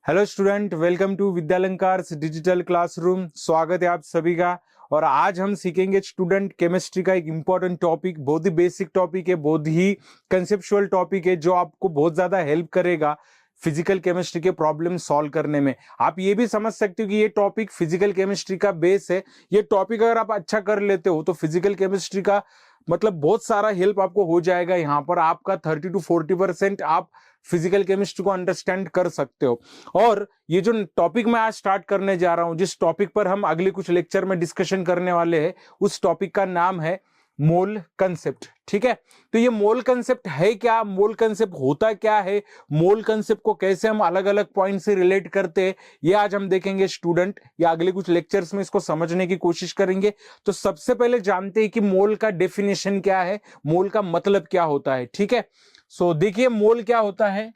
Hello student, welcome to Vidyalankar's digital classroom. स्वागत है आप सभी का। और आज हम सीखेंगे स्टूडेंट केमिस्ट्री का एक इंपॉर्टेंट टॉपिक, बहुत ही बेसिक टॉपिक है, बहुत ही कंसेप्चुअल टॉपिक है, जो आपको बहुत ज्यादा हेल्प करेगा फिजिकल केमिस्ट्री के प्रॉब्लम सॉल्व करने में। आप ये भी समझ सकते हो कि ये टॉपिक फिजिकल केमिस्ट्री का बेस है। ये टॉपिक अगर आप अच्छा कर लेते हो तो फिजिकल केमिस्ट्री का मतलब बहुत सारा हेल्प आपको हो जाएगा। यहाँ पर आपका 30 to 40% आप फिजिकल केमिस्ट्री को अंडरस्टैंड कर सकते हो। और ये जो टॉपिक मैं आज स्टार्ट करने जा रहा हूं, जिस टॉपिक पर हम अगले कुछ लेक्चर में डिस्कशन करने वाले हैं, उस टॉपिक का नाम है मोल कंसेप्ट। ठीक है, तो ये मोल कंसेप्ट है क्या, मोल कंसेप्ट होता क्या है, मोल कंसेप्ट को कैसे हम अलग अलग पॉइंट से रिलेट करते हैं, ये आज हम देखेंगे स्टूडेंट। या अगले कुछ लेक्चर्स में इसको समझने की कोशिश करेंगे। तो सबसे पहले जानते हैं कि मोल का डेफिनेशन क्या है, मोल का मतलब क्या होता है। ठीक है, सो देखिए मोल क्या होता है।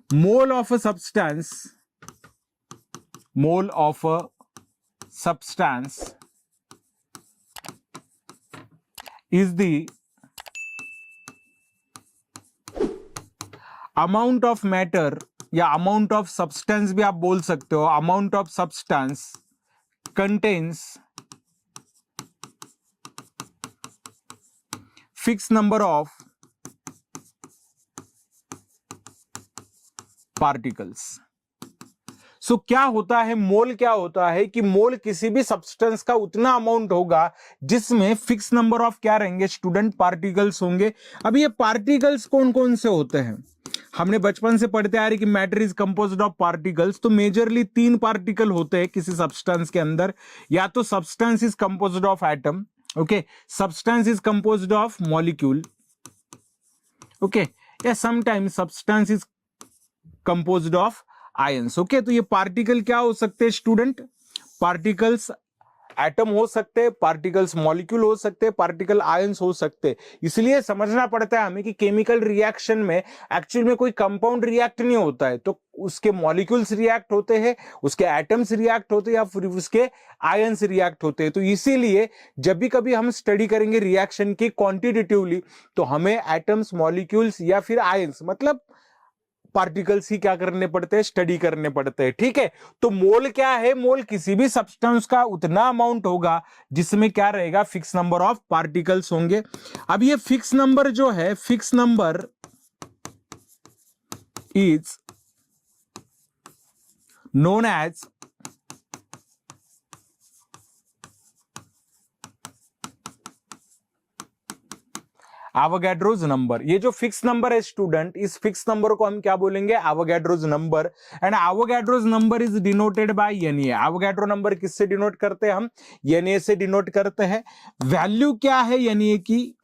Mole of a substance, mole of a substance is the amount of matter या amount of substance भी आप बोल सकते हो, amount of substance contains fixed number of particles। सो क्या होता है मोल, क्या होता है कि मोल किसी भी सब्सटेंस का उतना अमाउंट होगा जिसमें फिक्स नंबर ऑफ क्या रहेंगे स्टूडेंट, पार्टिकल्स होंगे। अब ये पार्टिकल्स कौन कौन से होते हैं, हमने बचपन से पढ़ते आ रहे कि matter is composed of particles. तो मेजरली 3 पार्टिकल होते हैं किसी सब्सटेंस के अंदर। या तो substance is composed of atom, okay, substance is composed of molecule, okay, या sometimes substance is composed of ions. Okay, तो ये पार्टिकल क्या हो सकते हैं स्टूडेंट, पार्टिकल्स एटम हो सकते हैं, पार्टिकल्स मॉलिक्यूल हो सकते हैं, पार्टिकल आयंस हो सकते हैं। इसलिए समझना पड़ता है हमें कि केमिकल रिएक्शन में एक्चुअल में कोई कंपाउंड रिएक्ट नहीं होता है, तो उसके मॉलिक्यूल्स रिएक्ट होते हैं, उसके एटम्स रिएक्ट होते हैं, या फिर उसके आयंस रिएक्ट होते हैं। तो इसीलिए जब भी कभी हम स्टडी करेंगे रिएक्शन की क्वांटिटेटिवली, तो हमें एटम्स, मॉलिक्यूल्स या फिर आयंस मतलब पार्टिकल्स ही क्या करने पड़ते हैं, स्टडी करने पड़ते हैं। ठीक है, तो मोल क्या है, मोल किसी भी सब्सटेंस का उतना अमाउंट होगा जिसमें क्या रहेगा, फिक्स नंबर ऑफ पार्टिकल्स होंगे। अब ये फिक्स नंबर जो है, fix number is known as Avogadro's number. ये जो फिक्स नंबर है स्टूडेंट, इस फिक्स नंबर को हम क्या बोलेंगे, Avogadro's number. And Avogadro's number is denoted by NA. Avogadro number किससे डिनोट करते हैं हम, एनए से डिनोट करते हैं। वैल्यू क्या है एनए की,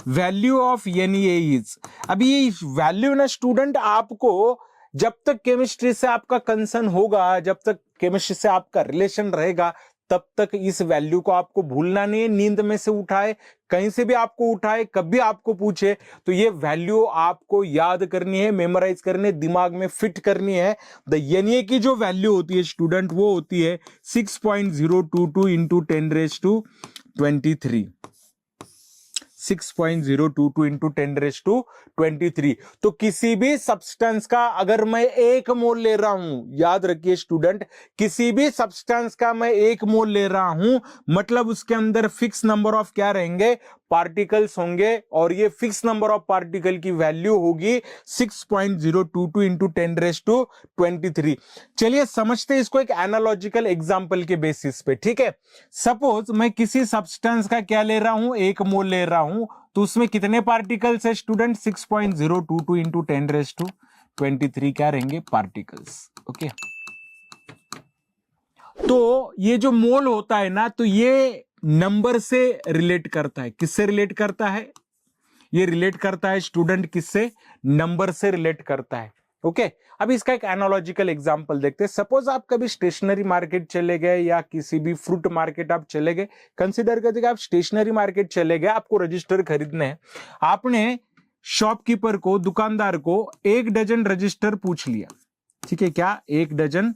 वैल्यू ऑफ एनए इज, अभी ये वैल्यू ना स्टूडेंट आपको जब तक केमिस्ट्री से आपका कंसर्न होगा, जब तक केमिस्ट्री से आपका रिलेशन रहेगा, तब तक इस वैल्यू को आपको भूलना नहीं है। नींद में से उठाए, कहीं से भी आपको उठाए, कभी आपको पूछे, तो ये वैल्यू आपको याद करनी है, मेमोराइज करनी है, दिमाग में फिट करनी है। द एनए की जो वैल्यू होती है स्टूडेंट, वो होती है 6.022 इंटू 10⁻23, 6.022 इंटू 10⁻23। तो किसी भी सब्सटेंस का अगर मैं 1 मोल ले रहा हूं, याद रखिए स्टूडेंट, किसी भी सब्सटेंस का मैं 1 मोल ले रहा हूं, मतलब उसके अंदर फिक्स नंबर ऑफ क्या रहेंगे, पार्टिकल्स होंगे। और ये फिक्स नंबर ऑफ पार्टिकल की वैल्यू होगी 6.022 इंटू 10⁻23। चलिए समझते हैं इसको एक एनालॉजिकल एग्जाम्पल के बेसिस पे। ठीक है, सपोज मैं किसी सब्सटेंस का क्या ले रहा हूं, 1 मोल ले रहा हूं, तो उसमें कितने पार्टिकल्स है स्टूडेंट, 6.022 इंटू 10⁻23 क्या रहेंगे, पार्टिकल्स। ओके, तो ये जो मोल होता है ना, तो ये नंबर से रिलेट करता है। किससे रिलेट करता है, ये रिलेट करता है स्टूडेंट किससे, नंबर से रिलेट करता है। ओके, अब इसका एक एनालॉजिकल एग्जांपल देखते हैं। सपोज आप कभी स्टेशनरी मार्केट चले गए या किसी भी फ्रूट मार्केट आप चले गए, कंसीडर करते आप स्टेशनरी मार्केट चले गए, आपको रजिस्टर खरीदने हैं। आपने शॉपकीपर को, दुकानदार को 1 डजन रजिस्टर पूछ लिया। ठीक है, क्या 1 डजन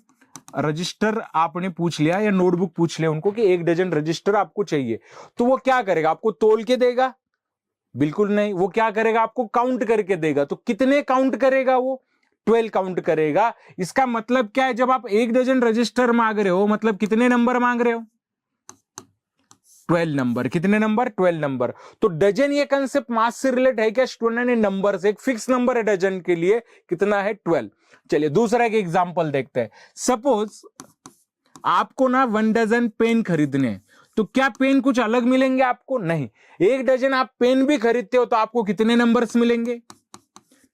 रजिस्टर आपने पूछ लिया या नोटबुक पूछ लिया उनको कि 1 डजन रजिस्टर आपको चाहिए। तो वो क्या करेगा, आपको तोल के देगा, बिल्कुल नहीं, वो क्या करेगा, आपको काउंट करके देगा। तो कितने काउंट करेगा वो, 12 काउंट करेगा। इसका मतलब क्या है, जब आप 1 डजन रजिस्टर मांग रहे हो, मतलब कितने नंबर मांग रहे हो, 12 नंबर। कितने नंबर, 12 नंबर। तो डजन ये कंसेप्ट मास से रिलेट है क्या स्टूडेंट, ने नंबर से, एक फिक्स नंबर है डजन के लिए, कितना है, 12। चलिए दूसरा एक एग्जांपल देखते हैं। सपोज आपको ना 1 डजन पेन खरीदने, तो क्या पेन कुछ अलग मिलेंगे आपको, नहीं। 1 डजन आप पेन भी खरीदते हो तो आपको कितने नंबर्स मिलेंगे,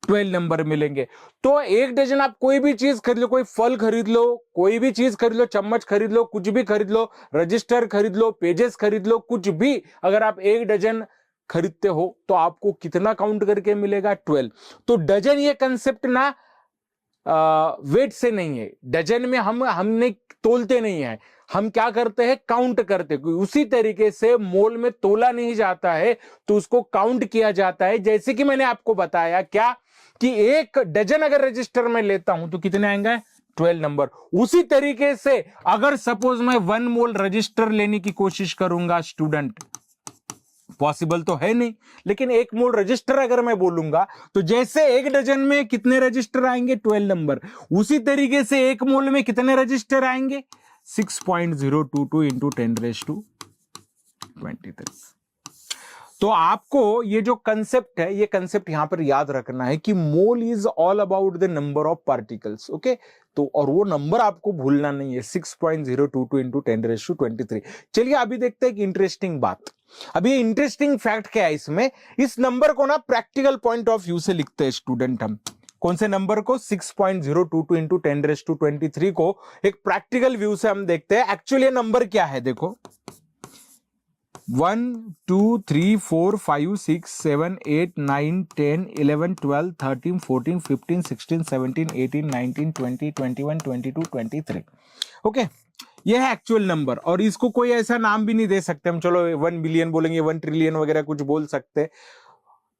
12 नंबर मिलेंगे। तो 1 डजन आप कोई भी चीज खरीद लो, कोई फल खरीद लो, कोई भी चीज खरीद लो, चम्मच खरीद लो, कुछ भी खरीद लो, रजिस्टर खरीद लो, पेजेस खरीद लो, कुछ भी अगर आप 1 डजन खरीदते हो तो आपको कितना काउंट करके मिलेगा, 12। तो डजन ये कंसेप्ट ना वेट से नहीं है। डजन में हमने तोलते नहीं है, हम क्या करते हैं, काउंट करते। उसी तरीके से मोल में तोला नहीं जाता है, तो उसको काउंट किया जाता है। जैसे कि मैंने आपको बताया क्या, कि 1 डजन अगर रजिस्टर में लेता हूं तो कितने आएंगे, 12 नंबर। उसी तरीके से अगर सपोज मैं 1 मोल रजिस्टर लेने की कोशिश करूंगा स्टूडेंट, पॉसिबल तो है नहीं, लेकिन 1 मोल रजिस्टर अगर मैं बोलूंगा तो जैसे 1 डजन में कितने रजिस्टर आएंगे, 12 नंबर, उसी तरीके से 1 मोल में कितने रजिस्टर आएंगे, 6.022 इंटू 10⁻23। तो आपको ये जो कंसेप्ट है, ये कंसेप्ट यहां पर याद रखना है कि mole is all about the number of particles. Okay, तो और वो नंबर आपको भूलना नहीं है, 6.022 इंटू 10⁻23। चलिए अभी देखते हैं एक इंटरेस्टिंग बात। अभी इंटरेस्टिंग फैक्ट क्या है इसमें, इस नंबर को ना प्रैक्टिकल पॉइंट ऑफ व्यू से लिखते हैं स्टूडेंट हम। कौन से नंबर को, 6.022 इंटू 10⁻23 को एक प्रैक्टिकल व्यू से हम देखते हैं। एक्चुअली ये नंबर क्या है, देखो 1 2 3 4 5 6 7 8 9 10 11 12 13 14 15 16 17 18 19 20 21 22 23। ओके, ये है एक्चुअल नंबर। और इसको कोई ऐसा नाम भी नहीं दे सकते हम, चलो 1 बिलियन बोलेंगे, 1 ट्रिलियन वगैरह कुछ बोल सकते।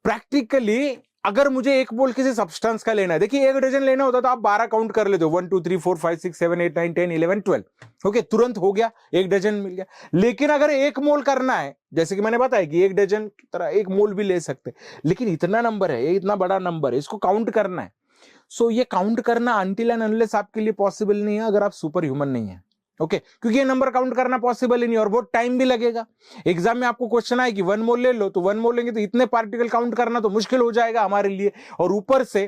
प्रैक्टिकली अगर मुझे 1 मोल किसी सब्सटेंस का लेना है, देखिए 1 डजन लेना होता तो आप 12 काउंट कर लेते हो, 1 2 3 4 5 6 7 8 9 10 11 12। ओके, तुरंत हो गया, 1 डजन मिल गया। लेकिन अगर 1 मोल करना है, जैसे कि मैंने बताया कि 1 डजन की तरह 1 मोल भी ले सकते, लेकिन इतना नंबर है, ये इतना बड़ा नंबर है, इसको काउंट करना है। सो ये काउंट करना अनटिल एंड अनलेस आपके लिए पॉसिबल नहीं है अगर आप सुपर ह्यूमन नहीं है। ओके, क्योंकि ये नंबर काउंट करना पॉसिबल ही नहीं, और बहुत टाइम भी लगेगा। एग्जाम में आपको क्वेश्चन आए कि 1 मोल ले लो, तो 1 मोल लेंगे तो इतने पार्टिकल काउंट करना तो मुश्किल हो जाएगा हमारे लिए। और ऊपर से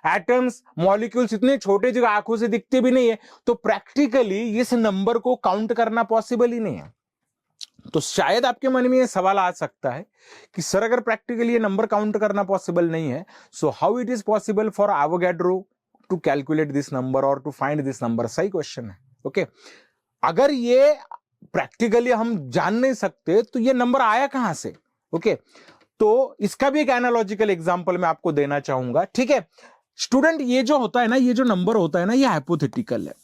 एटम्स, मॉलिक्यूल्स इतने छोटे जो आंखों से दिखते भी नहीं है, तो प्रैक्टिकली इस नंबर को काउंट करना पॉसिबल ही नहीं है। तो शायद आपके मन में यह सवाल आ सकता है कि सर अगर प्रैक्टिकली ये नंबर काउंट करना पॉसिबल नहीं है, so how it is possible for Avogadro to calculate this number और टू फाइंड दिस नंबर। सही क्वेश्चन है। ओके, अगर ये प्रैक्टिकली हम जान नहीं सकते तो ये नंबर आया कहां से। ओके, तो इसका भी एक एनालॉजिकल एग्जांपल मैं आपको देना चाहूंगा। ठीक है स्टूडेंट, ये जो होता है ना, ये जो नंबर होता है ना, ये हाइपोथेटिकल है।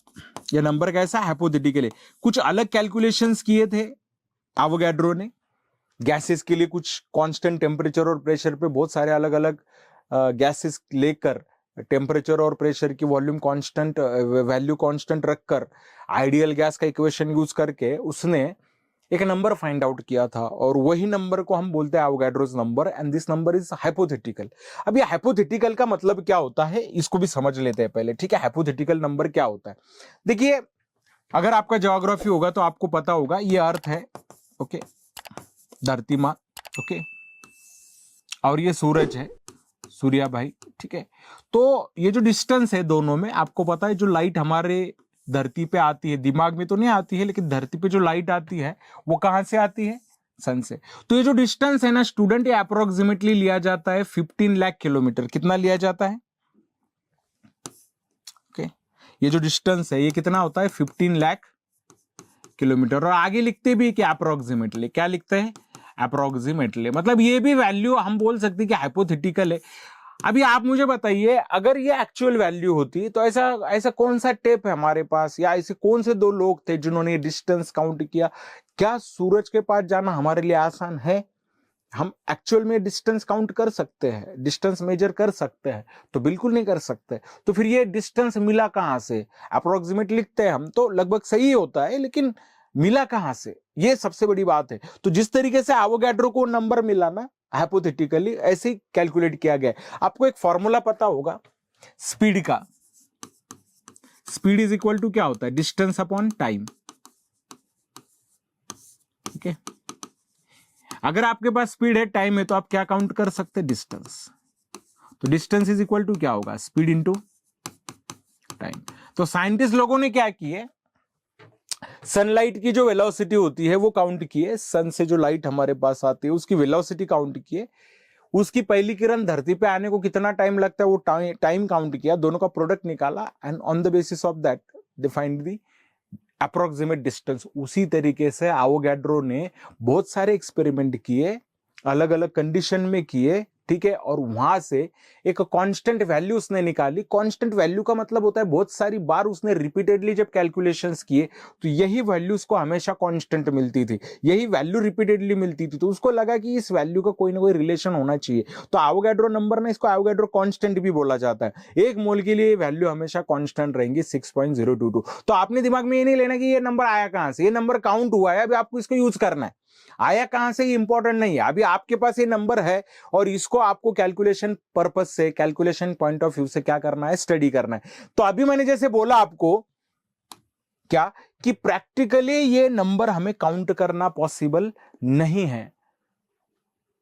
ये नंबर कैसा, हाइपोथेटिकल है। कुछ अलग कैलकुलेशंस किए थे एवोगैड्रो ने गैसेस के लिए, कुछ कांस्टेंट टेम्परेचर और प्रेशर पे बहुत सारे अलग अलग गैसेस लेकर, टेम्परेचर और प्रेशर की वॉल्यूम कांस्टेंट, वैल्यू कांस्टेंट रखकर, आइडियल गैस का इक्वेशन यूज करके उसने एक नंबर फाइंड आउट किया था, और वही नंबर को हम बोलते हैं Avogadro's number, and this number is hypothetical. अब ये हाइपोथेटिकल का मतलब क्या होता है, इसको भी समझ लेते हैं पहले। ठीक है, हाइपोथेटिकल नंबर क्या होता है। देखिए, अगर आपका ज्योग्राफी होगा तो आपको पता होगा, ये अर्थ है, ओके, धरती माँ, ओके, और ये सूरज है, सूर्या भाई। ठीक है, तो ये जो डिस्टेंस है दोनों में, आपको पता है जो लाइट हमारे धरती पे आती है, दिमाग में तो नहीं आती है, लेकिन धरती पे जो लाइट आती है वो कहां से आती है, सन से। तो ये जो डिस्टेंस है ना स्टूडेंट, ये अप्रोक्सीमेटली लिया जाता है 15 लाख किलोमीटर। कितना लिया जाता है, ओके, ये जो डिस्टेंस है ये कितना होता है, 15 लाख किलोमीटर। और आगे लिखते भी कि अप्रोक्सीमेटली, क्या लिखते हैं, अप्रोक्सीमेटली। मतलब ये भी वैल्यू हम बोल सकते हैं कि हाइपोथेटिकल है। अभी आप मुझे बताइए, अगर ये एक्चुअल वैल्यू होती तो ऐसा कौन सा टेप है हमारे पास, या ऐसे कौन से 2 लोग थे जिन्होंने डिस्टेंस काउंट किया। क्या सूरज के पास जाना हमारे लिए आसान है, हम एक्चुअल में डिस्टेंस काउंट कर सकते हैं, डिस्टेंस मेजर कर सकते हैं, तो बिल्कुल नहीं कर सकते। तो फिर ये डिस्टेंस मिला कहां से, अप्रोक्सीमेट लिखते हैं हम तो लगभग सही होता है, लेकिन मिला कहां से, ये सबसे बड़ी बात है। तो जिस तरीके से एवोगैड्रो को नंबर मिला ना, हाइपोथेटिकली ऐसे ही कैलकुलेट किया गया है। आपको एक फॉर्मूला पता होगा स्पीड का, स्पीड इज इक्वल टू क्या होता है, डिस्टेंस अपॉन टाइम। ठीक है, अगर आपके पास स्पीड है, टाइम है, तो आप क्या काउंट कर सकते हैं, डिस्टेंस। तो डिस्टेंस इज इक्वल टू क्या होगा, स्पीड इंटू टाइम। तो साइंटिस्ट लोगों ने क्या किए, सनलाइट की जो वेलोसिटी होती है वो काउंट किए, सन से जो लाइट हमारे पास आती है उसकी वेलोसिटी काउंट किए, उसकी पहली किरण धरती पे आने को कितना टाइम लगता है वो टाइम काउंट किया, दोनों का प्रोडक्ट निकाला and on the basis of that defined the approximate distance. उसी तरीके से एवोगैड्रो ने बहुत सारे एक्सपेरिमेंट किए, अलग अलग कंडीशन में किए, ठीक है, और वहां से एक कांस्टेंट वैल्यू उसने निकाली। कांस्टेंट वैल्यू का मतलब होता है बहुत सारी बार उसने रिपीटेडली जब कैलकुलेशंस किए तो यही वैल्यू उसको हमेशा कांस्टेंट मिलती थी, यही वैल्यू रिपीटेडली मिलती थी, तो उसको लगा कि इस वैल्यू का कोई ना कोई रिलेशन होना चाहिए। तो एवोगैड्रो नंबर ना, इसको एवोगैड्रो कांस्टेंट भी बोला जाता है। एक मोल के लिए वैल्यू हमेशा कांस्टेंट रहेंगी 6.022। तो आपने दिमाग में ये नहीं लेना कि ये नंबर आया कहां से, ये नंबर काउंट हुआ है, अभी आपको इसको यूज करना है। आया कहां से ये इंपॉर्टेंट नहीं है, अभी आपके पास ये नंबर है और इसको आपको कैलकुलेशन पर्पस से, कैलकुलेशन पॉइंट ऑफ व्यू से क्या करना है, स्टडी करना है। तो अभी मैंने जैसे बोला आपको क्या कि प्रैक्टिकली ये नंबर हमें काउंट करना पॉसिबल नहीं है,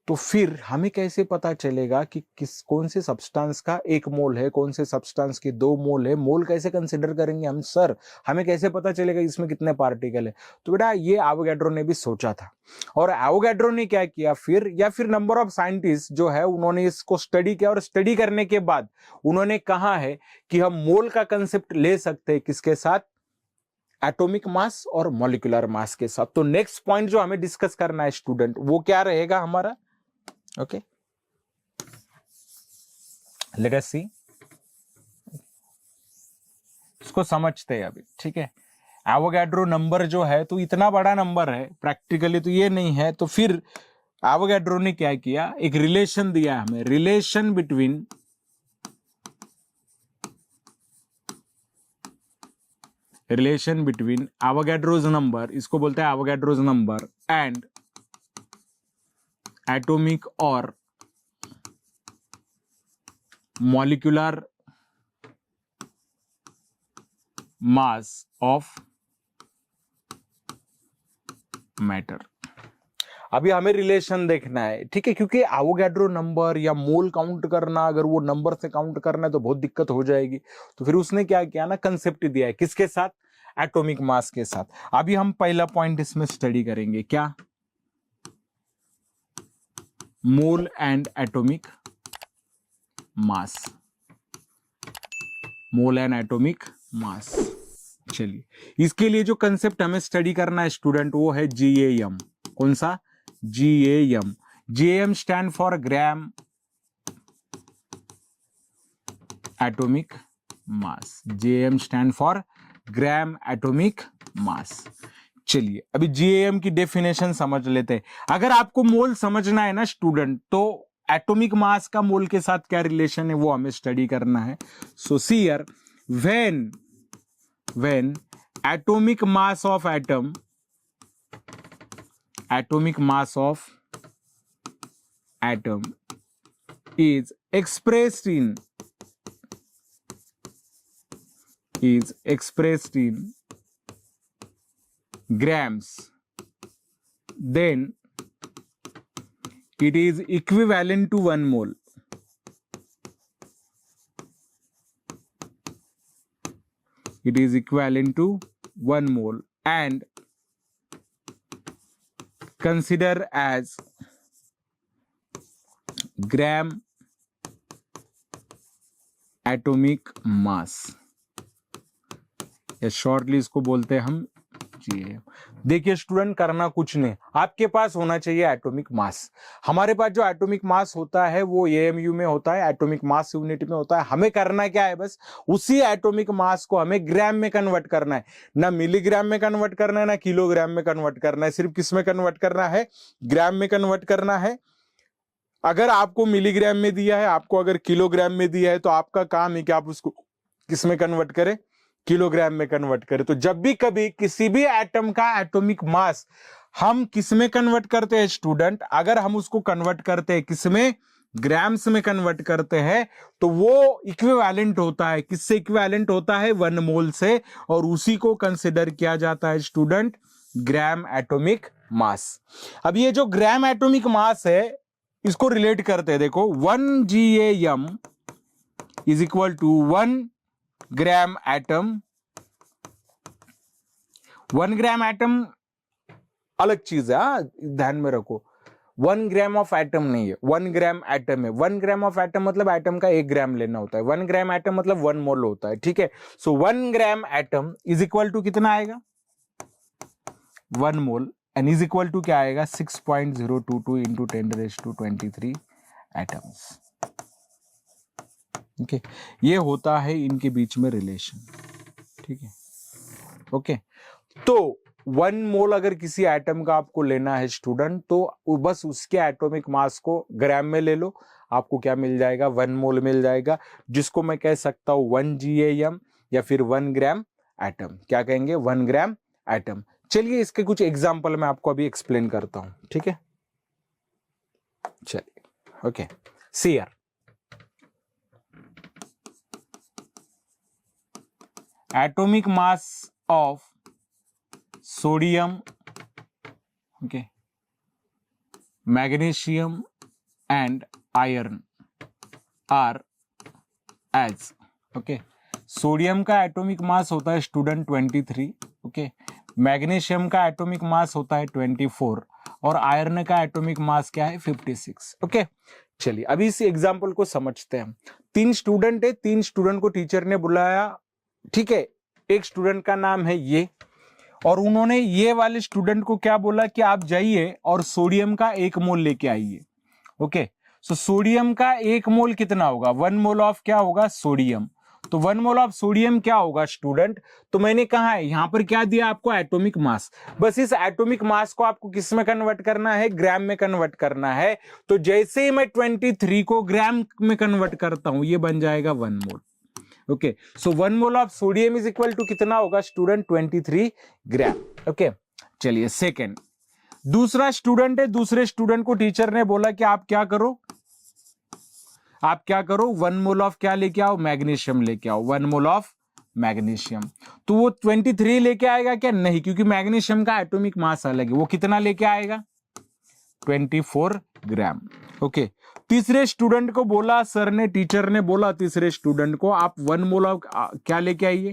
तो फिर हमें कैसे पता चलेगा कि कौन से सब्सटेंस का 1 मोल है, कौन से सब्सटेंस के 2 मोल है, मोल कैसे कंसिडर करेंगे हम, सर हमें कैसे पता चलेगा इसमें कितने पार्टिकल है। तो बेटा ये एवोगैड्रो ने भी सोचा था, और एवोगैड्रो ने क्या किया फिर, या फिर नंबर ऑफ साइंटिस्ट जो है उन्होंने इसको स्टडी किया, और स्टडी करने के बाद उन्होंने कहा है कि हम मोल का कंसेप्ट ले सकते हैं किसके साथ, एटॉमिक मास और मॉलिक्यूलर मास के साथ। तो नेक्स्ट पॉइंट जो हमें डिस्कस करना है स्टूडेंट, वो क्या रहेगा हमारा, ओके लेट अस सी, इसको समझते हैं अभी, ठीक है। एवोगैड्रो नंबर जो है तो इतना बड़ा नंबर है, प्रैक्टिकली तो ये नहीं है, तो फिर एवोगैड्रो ने क्या किया, एक रिलेशन दिया हमें, रिलेशन बिटवीन एवोगैड्रोज नंबर, इसको बोलते हैं एवोगैड्रोज नंबर, एंड एटॉमिक और मॉलिक्यूलर मास ऑफ मैटर। अभी हमें रिलेशन देखना है, ठीक है, क्योंकि एवोगैड्रो नंबर या मोल काउंट करना, अगर वो नंबर से काउंट करना है तो बहुत दिक्कत हो जाएगी। तो फिर उसने क्या किया ना, कंसेप्ट दिया है किसके साथ, एटॉमिक मास के साथ। अभी हम पहला पॉइंट इसमें स्टडी करेंगे, क्या, mole and atomic mass, mole and atomic mass. चलिए इसके लिए जो कंसेप्ट हमें स्टडी करना है स्टूडेंट वो है GAM। कौन सा, GAM। GAM stand for gram atomic mass, GAM stand for gram atomic mass. चलिए अभी GAM की डेफिनेशन समझ लेते हैं। अगर आपको मोल समझना है ना स्टूडेंट, तो एटॉमिक मास का मोल के साथ क्या रिलेशन है वो हमें स्टडी करना है। So see here, when atomic mass of atom is expressed in grams, then it is equivalent to 1 mole. It is equivalent to 1 mole and consider as gram atomic mass, या shortly इसको बोलते हैं हम GAM। देखिए student, करना कुछ नहीं, आपके पास होना चाहिए एटॉमिक मास। हमारे पास जो एटॉमिक मास होता है वो AMU में होता है, एटॉमिक मास यूनिट में होता है। हमें करना क्या है, बस उसी एटॉमिक मास को हमें ग्राम में कन्वर्ट करना है, ना मिलीग्राम में कन्वर्ट करना है, ना किलोग्राम में कन्वर्ट करना है, सिर्फ किस में कन्वर्ट करना है, ग्राम में कन्वर्ट करना है। अगर आपको मिलीग्राम में दिया है, आपको अगर किलोग्राम में दिया है, तो आपका काम है कि आप उसको किस में कन्वर्ट करें, किलोग्राम में कन्वर्ट करें। तो जब भी कभी किसी भी एटम का एटॉमिक मास हम किसमें कन्वर्ट करते हैं स्टूडेंट? अगर हम उसको कन्वर्ट करते हैं किसमें, ग्राम्स में कन्वर्ट करते हैं, तो वो इक्विवेलेंट होता है, किससे इक्विवेलेंट होता है? 1 मोल से, और उसी को कंसिडर किया जाता है स्टूडेंट ग्राम एटॉमिक मास। अब ये जो ग्राम एटॉमिक मास है इसको रिलेट करते हैं, देखो 1 GAM is equal to 1 gram atom. 1 gram atom अलग चीज है, ध्यान में रखो, 1 ग्राम ऑफ एटम नहीं है, 1 ग्राम एटम है। 1 ग्राम ऑफ एटम मतलब एटम का 1 ग्राम लेना होता है, 1 ग्राम एटम मतलब 1 मोल होता है, ठीक है। So 1 gram atom is equal to कितना आएगा? 1 mole, and is equal to क्या आएगा? 6.022 इंटू 10⁻23 एटम्स। ओके, ये होता है इनके बीच में रिलेशन, ठीक है। ओके, तो 1 मोल अगर किसी एटम का आपको लेना है स्टूडेंट, तो बस उसके एटॉमिक मास को ग्राम में ले लो, आपको क्या मिल जाएगा? 1 मोल मिल जाएगा, जिसको मैं कह सकता हूं 1 GAM या फिर 1 ग्राम एटम। क्या कहेंगे? 1 ग्राम एटम। चलिए इसके कुछ एग्जाम्पल मैं आपको अभी एक्सप्लेन करता हूं, ठीक है। चलिए, okay, see here, atomic mass of sodium, okay, magnesium and iron are as, okay, sodium का एटॉमिक मास होता है स्टूडेंट 23, ओके, मैग्नीशियम का एटॉमिक मास होता है 24, और आयरन का एटॉमिक मास क्या है? 56, ओके। चलिए अभी इस एग्जांपल को समझते हैं। 3 स्टूडेंट है, 3 स्टूडेंट को टीचर ने बुलाया, ठीक है। एक स्टूडेंट का नाम है ये, और उन्होंने ये वाले स्टूडेंट को क्या बोला कि आप जाइए और सोडियम का 1 मोल लेके आइए, ओके। सो सोडियम का 1 मोल कितना होगा? 1 मोल ऑफ क्या होगा? सोडियम। तो 1 मोल ऑफ सोडियम क्या होगा स्टूडेंट? तो मैंने कहा है यहां पर क्या दिया आपको? Atomic mass. बस इस एटॉमिक मास को आपको किस में कन्वर्ट करना है? ग्राम में कन्वर्ट करना है। तो जैसे ही मैं 23 को ग्राम में कन्वर्ट करता हूं, ये बन जाएगा 1 mole, okay. So 1 mole of sodium is equal to कितना होगा स्टूडेंट? 23 gram, okay. चलिए सेकेंड, दूसरा स्टूडेंट है, दूसरे स्टूडेंट को टीचर ने बोला कि आप क्या करो, 1 मोल ऑफ क्या लेके आओ? मैग्नीशियम लेके आओ, 1 मोल ऑफ मैग्नीशियम। तो वो 23 लेके आएगा क्या? नहीं, क्योंकि मैग्नीशियम का एटॉमिक मास अलग है। वो कितना लेके आएगा? 24 ग्राम, ओके। तीसरे स्टूडेंट को बोला सर ने, टीचर ने बोला तीसरे स्टूडेंट को आप 1 मोल ऑफ क्या लेके आइए?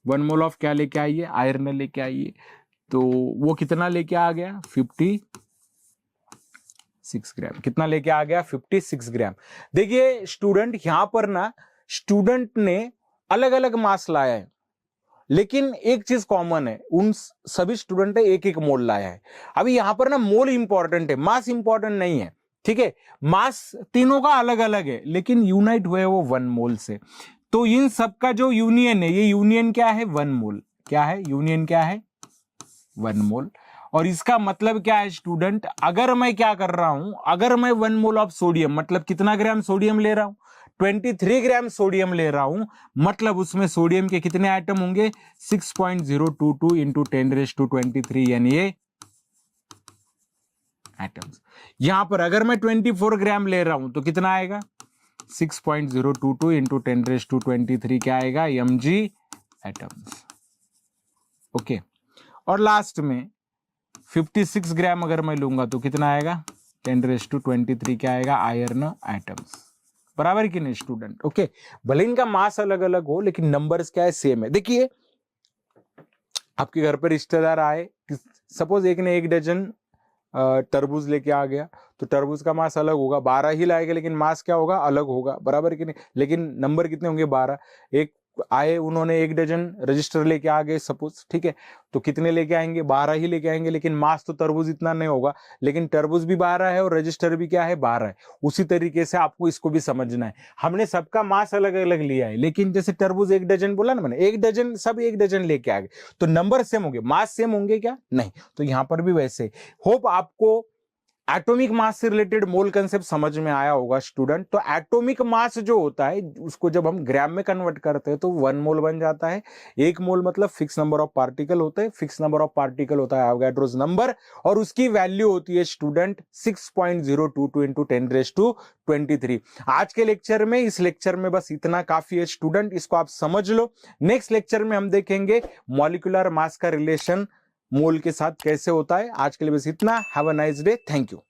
1 मोल ऑफ क्या लेके आइए? आयरन लेके आइए। तो वो कितना लेके आ गया? 56 ग्राम। कितना लेके आ गया? 56 ग्राम। देखिए स्टूडेंट, यहां पर ना स्टूडेंट ने अलग अलग मास लाया है, लेकिन एक चीज कॉमन है, उन सभी स्टूडेंट ने 1-1 मोल लाया है। अभी यहां पर ना मोल इंपॉर्टेंट है, मास इंपॉर्टेंट नहीं है, ठीक है। मास तीनों का अलग अलग है, लेकिन यूनाइट हुए वो 1 मोल से। तो इन सबका जो यूनियन है, ये यूनियन क्या है? 1 मोल। क्या है? यूनियन क्या है? 1 मोल। और इसका मतलब क्या है स्टूडेंट? अगर मैं क्या कर रहा हूं, अगर मैं 1 मोल ऑफ सोडियम, मतलब कितना ग्राम सोडियम ले रहा हूं? 23 ग्राम सोडियम ले रहा हूं, मतलब उसमें सोडियम के कितने आइटम होंगे? 6.022 इंटू 10⁻23, यानी ये एटम्स। यहां पर अगर मैं 24 ग्राम ले रहा हूं तो कितना आएगा? 6.022 इंटू 10⁻23 क्या आएगा? mg atoms, okay. और लास्ट में 56 ग्राम अगर मैं लूंगा तो कितना आएगा? 10⁻23 क्या आएगा? Iron atoms. बराबर कि नहीं स्टूडेंट? ओके। भले इनका मास अलग अलग हो, लेकिन नंबर्स क्या है? सेम है। देखिए आपके घर पर रिश्तेदार आए, सपोज एक ने 1 डजन तरबूज लेके आ गया, तो तरबूज का मास अलग होगा, 12 ही लाएगा, लेकिन मास क्या होगा? अलग होगा, बराबर कि नहीं? लेकिन नंबर कितने होंगे? 12। एक आए, उन्होंने 1 डजन रजिस्टर लेके आ गए सपोज, ठीक है, तो कितने लेके आएंगे? 12 ही लेके आएंगे, लेकिन मास तो तरबूज इतना नहीं होगा, लेकिन तरबूज भी 12 है और रजिस्टर भी क्या है? 12 है। उसी तरीके से आपको इसको भी समझना है। हमने सबका मास अलग अलग लिया है, लेकिन जैसे तरबूज 1 डजन बोला ना मैंने, 1 डजन, सब 1 डजन लेके आ गए, तो नंबर सेम होंगे, मास सेम होंगे क्या? नहीं। तो यहां पर भी वैसे। होप आपको एटॉमिक मास से रिलेटेड मोल कंसेप्ट समझ में आया होगा स्टूडेंट। तो एटॉमिक मास जो होता है उसको जब हम ग्राम में कन्वर्ट करते हैं तो 1 मोल बन जाता है। 1 मोल मतलब फिक्स नंबर ऑफ पार्टिकल होते हैं, फिक्स नंबर ऑफ पार्टिकल होता है एवोगाड्रोस नंबर, और उसकी वैल्यू होती है स्टूडेंट 6.022 इंटू 10⁻23। आज के लेक्चर में, इस लेक्चर में बस इतना काफी है स्टूडेंट, इसको आप समझ लो। नेक्स्ट लेक्चर में हम देखेंगे मॉलिक्यूलर मास का रिलेशन मोल के साथ कैसे होता है। आज के लिए बस इतना। Have a nice day, thank you.